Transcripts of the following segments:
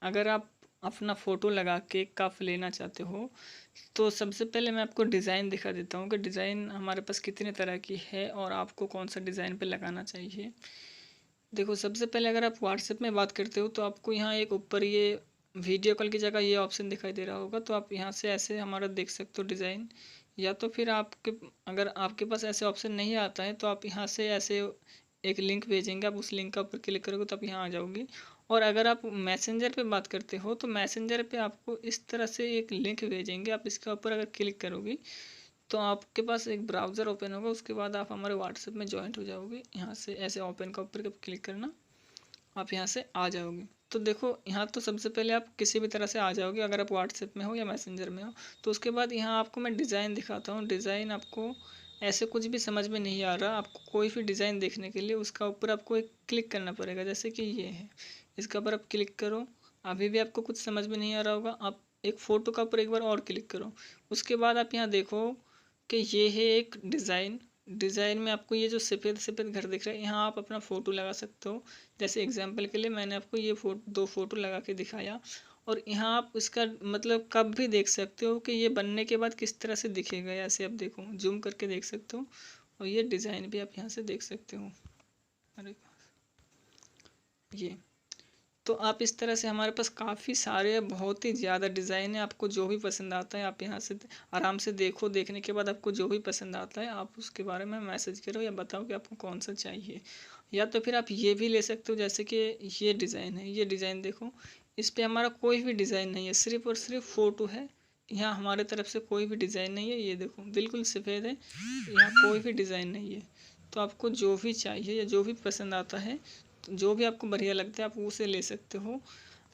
अगर आप अपना फ़ोटो लगा के कप लेना चाहते हो तो सबसे पहले मैं आपको डिज़ाइन दिखा देता हूँ कि डिज़ाइन हमारे पास कितने तरह की है और आपको कौन सा डिज़ाइन पे लगाना चाहिए। देखो, सबसे पहले अगर आप व्हाट्सएप में बात करते हो तो आपको यहाँ एक ऊपर ये वीडियो कॉल की जगह ये ऑप्शन दिखाई दे रहा होगा, तो आप यहाँ से ऐसे हमारा देख सकते हो डिज़ाइन। या तो फिर आपके अगर आपके पास ऐसे ऑप्शन नहीं आता है तो आप यहाँ से ऐसे एक लिंक भेजेंगे, आप उस लिंक का ऊपर क्लिक करोगे तो आप यहाँ आ जाओगे। और अगर आप मैसेंजर पे बात करते हो तो मैसेंजर पे आपको इस तरह से एक लिंक भेजेंगे, आप इसके ऊपर अगर क्लिक करोगे तो आपके पास एक ब्राउज़र ओपन होगा, उसके बाद आप हमारे व्हाट्सएप में ज्वाइंट हो जाओगे। यहाँ से ऐसे ओपन का ऊपर क्लिक करना, आप यहाँ से आ जाओगे। तो देखो, यहाँ तो सबसे पहले आप किसी भी तरह से आ जाओगे अगर आप व्हाट्सएप में हो या मैसेंजर में हो। तो उसके बाद यहाँ आपको मैं डिज़ाइन दिखाता हूँ। डिज़ाइन आपको ऐसे कुछ भी समझ में नहीं आ रहा, आपको कोई भी डिज़ाइन देखने के लिए उसका ऊपर आपको एक क्लिक करना पड़ेगा। जैसे कि ये है, इसके ऊपर आप क्लिक करो। अभी भी आपको कुछ समझ में नहीं आ रहा होगा, आप एक फ़ोटो का ऊपर एक बार और क्लिक करो। उसके बाद आप यहाँ देखो कि ये है एक डिज़ाइन। डिज़ाइन में आपको ये जो सफ़ेद सफ़ेद घर दिख रहा है, यहाँ आप अपना फ़ोटो लगा सकते हो। जैसे एग्जांपल के लिए मैंने आपको ये दो फोटो लगा के दिखाया, और यहाँ आप इसका मतलब कब भी देख सकते हो कि ये बनने के बाद किस तरह से दिखेगा। ऐसे आप देखो, जूम करके देख सकते हो, और ये डिज़ाइन भी आप यहाँ से देख सकते हो। अरे ये तो आप इस तरह से हमारे पास काफ़ी सारे बहुत ही ज़्यादा डिज़ाइन है। आपको जो भी पसंद आता है आप यहाँ से आराम से देखो। देखने के बाद आपको जो भी पसंद आता है आप उसके बारे में मैसेज करो या बताओ कि आपको कौन सा चाहिए। या तो फिर आप ये भी ले सकते हो, जैसे कि ये डिज़ाइन है, ये डिज़ाइन देखो, इस पर हमारा कोई भी डिज़ाइन नहीं है, सिर्फ और सिर्फ फ़ोटो है। यहाँ हमारे तरफ से कोई भी डिज़ाइन नहीं है। ये देखो, बिल्कुल सफ़ेद है, यहाँ कोई भी डिज़ाइन नहीं है। तो आपको जो भी चाहिए या जो भी पसंद आता है, तो जो भी आपको बढ़िया लगता है आप उसे ले सकते हो।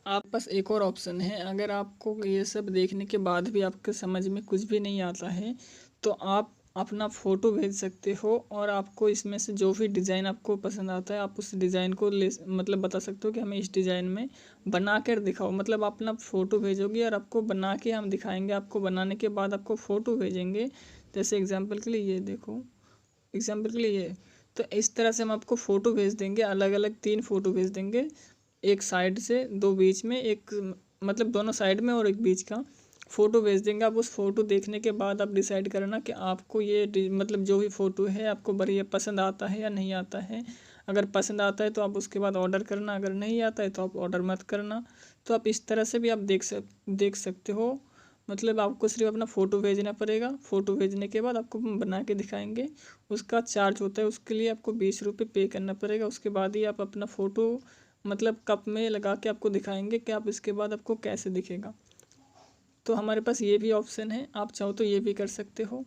आप पास एक और ऑप्शन है, अगर आपको ये सब देखने के बाद भी आपके समझ में कुछ भी नहीं आता है तो आप अपना फ़ोटो भेज सकते हो, और आपको इसमें से जो भी डिज़ाइन आपको पसंद आता है आप उस डिज़ाइन को ले मतलब बता सकते हो कि हमें इस डिज़ाइन में बना कर दिखाओ। मतलब आप अपना फ़ोटो भेजोगे और आपको बना के हम दिखाएंगे। आपको बनाने के बाद आपको फ़ोटो भेजेंगे। जैसे एग्जाम्पल के लिए ये देखो, एग्जाम्पल के लिए ये, तो इस तरह से हम आपको फ़ोटो भेज देंगे। अलग अलग 3 फ़ोटो भेज देंगे, एक साइड से, 2 बीच में, एक मतलब दोनों साइड में और एक बीच का फ़ोटो भेज देंगे। आप उस फ़ोटो देखने के बाद आप डिसाइड करना कि आपको ये मतलब जो भी फ़ोटो है आपको बढ़िया पसंद आता है या नहीं आता है। अगर पसंद आता है तो आप उसके बाद ऑर्डर करना, अगर नहीं आता है तो आप ऑर्डर मत करना। तो आप इस तरह से भी आप देख सकते हो। मतलब आपको सिर्फ अपना फ़ोटो भेजना पड़ेगा। फ़ोटो भेजने के बाद आपको हम बना के दिखाएंगे। उसका चार्ज होता है, उसके लिए आपको 20 रुपये पे करना पड़ेगा। उसके बाद ही आप अपना फ़ोटो मतलब कप में लगा के आपको दिखाएंगे कि आप इसके बाद आपको कैसे दिखेगा। तो हमारे पास ये भी ऑप्शन है, आप चाहो तो ये भी कर सकते हो।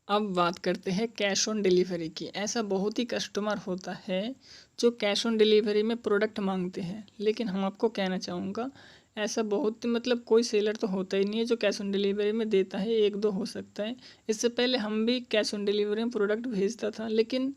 अब बात करते हैं कैश ऑन डिलीवरी की। ऐसा बहुत ही कस्टमर होता है जो कैश ऑन डिलीवरी में प्रोडक्ट मांगते हैं, लेकिन हम आपको कहना चाहूँगा ऐसा बहुत मतलब कोई सेलर तो होता ही नहीं है जो कैश ऑन डिलीवरी में देता है। एक दो हो सकता है। इससे पहले हम भी कैश ऑन डिलीवरी में प्रोडक्ट भेजता था, लेकिन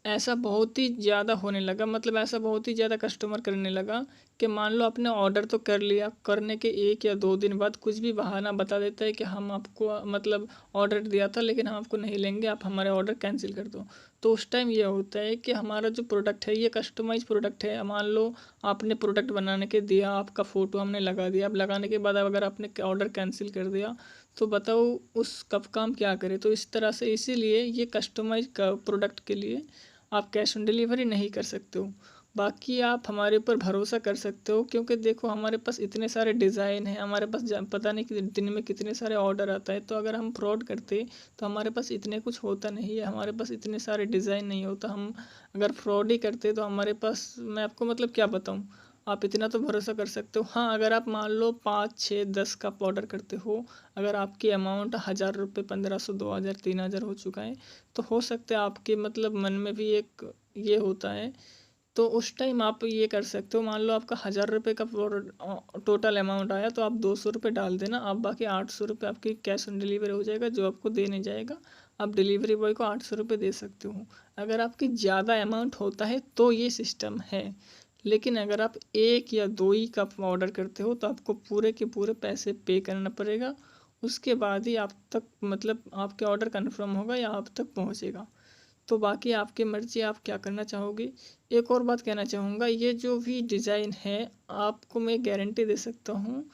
ऐसा बहुत ही ज़्यादा होने लगा, मतलब ऐसा बहुत ही ज़्यादा कस्टमर करने लगा कि मान लो आपने ऑर्डर तो कर लिया, करने के 1 या 2 दिन बाद कुछ भी बहाना बता देता है कि हम आपको मतलब ऑर्डर दिया था लेकिन हम आपको नहीं लेंगे, आप हमारे ऑर्डर कैंसिल कर दो। तो उस टाइम ये होता है कि हमारा जो प्रोडक्ट है ये कस्टमाइज प्रोडक्ट है। मान लो आपने प्रोडक्ट बनाने के दिया, आपका फ़ोटो हमने लगा दिया, अब लगाने के बाद अगर आपने ऑर्डर कैंसिल कर दिया तो बताओ उस कब काम क्या करे। तो इस तरह से इसीलिए ये कस्टमाइज का प्रोडक्ट के लिए आप कैश ऑन डिलीवरी नहीं कर सकते हो। बाकी आप हमारे ऊपर भरोसा कर सकते हो, क्योंकि देखो हमारे पास इतने सारे डिज़ाइन हैं, हमारे पास पता नहीं कि दिन में कितने सारे ऑर्डर आता है। तो अगर हम फ्रॉड करते तो हमारे पास इतने कुछ होता नहीं है, हमारे पास इतने सारे डिज़ाइन नहीं होता। हम अगर फ्रॉड ही करते तो हमारे पास, मैं आपको मतलब क्या बताऊँ, आप इतना तो भरोसा कर सकते हो। हाँ, अगर आप मान लो 5 6 10 कप ऑर्डर करते हो, अगर आपकी अमाउंट 1000 रुपये, 1500, 2000, 3000 हो चुका है, तो हो सकता है आपके मतलब मन में भी एक ये होता है। तो उस टाइम आप ये कर सकते हो, मान लो आपका 1000 रुपये का टोटल अमाउंट आया तो आप 200 रुपये डाल देना, आप बाकी 800 रुपये आपकी कैश ऑन डिलीवरी हो जाएगा जो आपको देने जाएगा। आप डिलीवरी बॉय को 800 रुपये दे सकते हो। अगर आपकी ज़्यादा अमाउंट होता है तो ये सिस्टम है, लेकिन अगर आप 1 या 2 ही का ऑर्डर करते हो तो आपको पूरे के पूरे पैसे पे करना पड़ेगा। उसके बाद ही आप तक मतलब आपके ऑर्डर कन्फर्म होगा या आप तक पहुंचेगा। तो बाकी आपकी मर्ज़ी, आप क्या करना चाहोगे। एक और बात कहना चाहूँगा, ये जो भी डिज़ाइन है आपको मैं गारंटी दे सकता हूँ,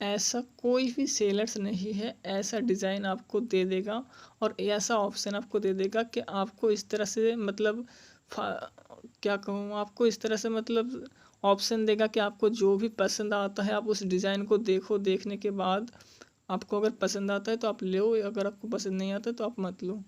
ऐसा कोई भी सेलर्स नहीं है ऐसा डिज़ाइन आपको दे देगा और ऐसा ऑप्शन आपको दे देगा कि आपको इस तरह से मतलब क्या कहूँ, आपको इस तरह से मतलब ऑप्शन देगा कि आपको जो भी पसंद आता है आप उस डिज़ाइन को देखो, देखने के बाद आपको अगर पसंद आता है तो आप लो, अगर आपको पसंद नहीं आता तो आप मत लो।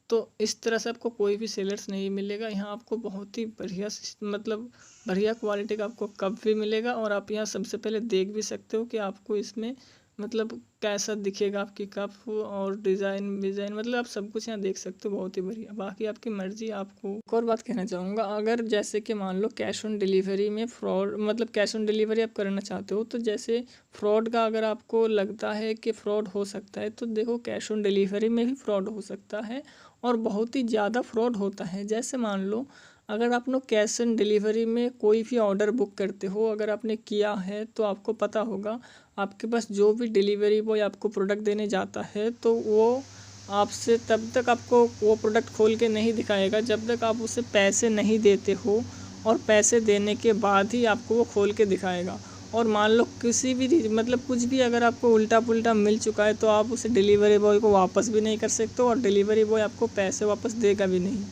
तो इस तरह से आपको कोई भी सेलर्स नहीं मिलेगा यहाँ, आपको बहुत ही बढ़िया मतलब बढ़िया क्वालिटी का आपको कप भी मिलेगा और आप यहाँ सबसे पहले देख भी सकते हो कि आपको इसमें मतलब कैसा दिखेगा आपकी कप और डिज़ाइन विज़ाइन, मतलब आप सब कुछ यहाँ देख सकते हो, बहुत ही बढ़िया। बाकी आपकी मर्ज़ी। आपको एक और बात कहना चाहूँगा, अगर जैसे कि मान लो कैश ऑन डिलीवरी में फ्रॉड, मतलब कैश ऑन डिलीवरी आप करना चाहते हो, तो जैसे फ्रॉड का अगर आपको लगता है कि फ्रॉड हो सकता है, तो देखो कैश ऑन डिलीवरी में भी फ्रॉड हो सकता है और बहुत ही ज़्यादा फ्रॉड होता है। जैसे मान लो अगर आप लोग कैश ऑन डिलीवरी में कोई भी ऑर्डर बुक करते हो, अगर आपने किया है तो आपको पता होगा आपके पास जो भी डिलीवरी बॉय आपको प्रोडक्ट देने जाता है तो वो आपसे तब तक आपको वो प्रोडक्ट खोल के नहीं दिखाएगा जब तक आप उसे पैसे नहीं देते हो, और पैसे देने के बाद ही आपको वो खोल के दिखाएगा। और मान लो किसी भी मतलब कुछ भी अगर आपको उल्टा पुल्टा मिल चुका है तो आप उसे डिलीवरी बॉय को वापस भी नहीं कर सकते और डिलीवरी बॉय आपको पैसे वापस देगा भी नहीं।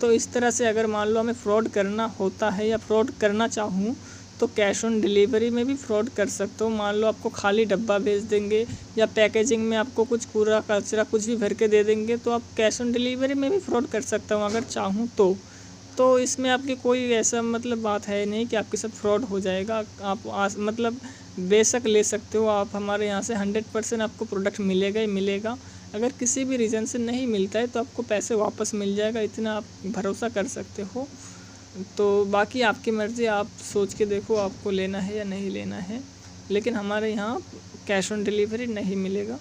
तो इस तरह से अगर मान लो हमें फ्रॉड करना होता है या फ्रॉड करना चाहूँ तो कैश ऑन डिलीवरी में भी फ्रॉड कर सकते हो। मान लो आपको खाली डब्बा भेज देंगे या पैकेजिंग में आपको कुछ कूड़ा कचरा कुछ भी भर के दे देंगे तो आप कैश ऑन डिलीवरी में भी फ्रॉड कर सकता हूँ अगर चाहूँ तो इसमें आपकी कोई ऐसा मतलब बात है नहीं कि आपके साथ फ्रॉड हो जाएगा। आप मतलब बेशक ले सकते हो आप हमारे यहाँ से 100% आपको प्रोडक्ट मिलेगा ही मिलेगा। अगर किसी भी रीज़न से नहीं मिलता है तो आपको पैसे वापस मिल जाएगा, इतना आप भरोसा कर सकते हो। तो बाकी आपकी मर्ज़ी, आप सोच के देखो आपको लेना है या नहीं लेना है, लेकिन हमारे यहाँ कैश ऑन डिलीवरी नहीं मिलेगा।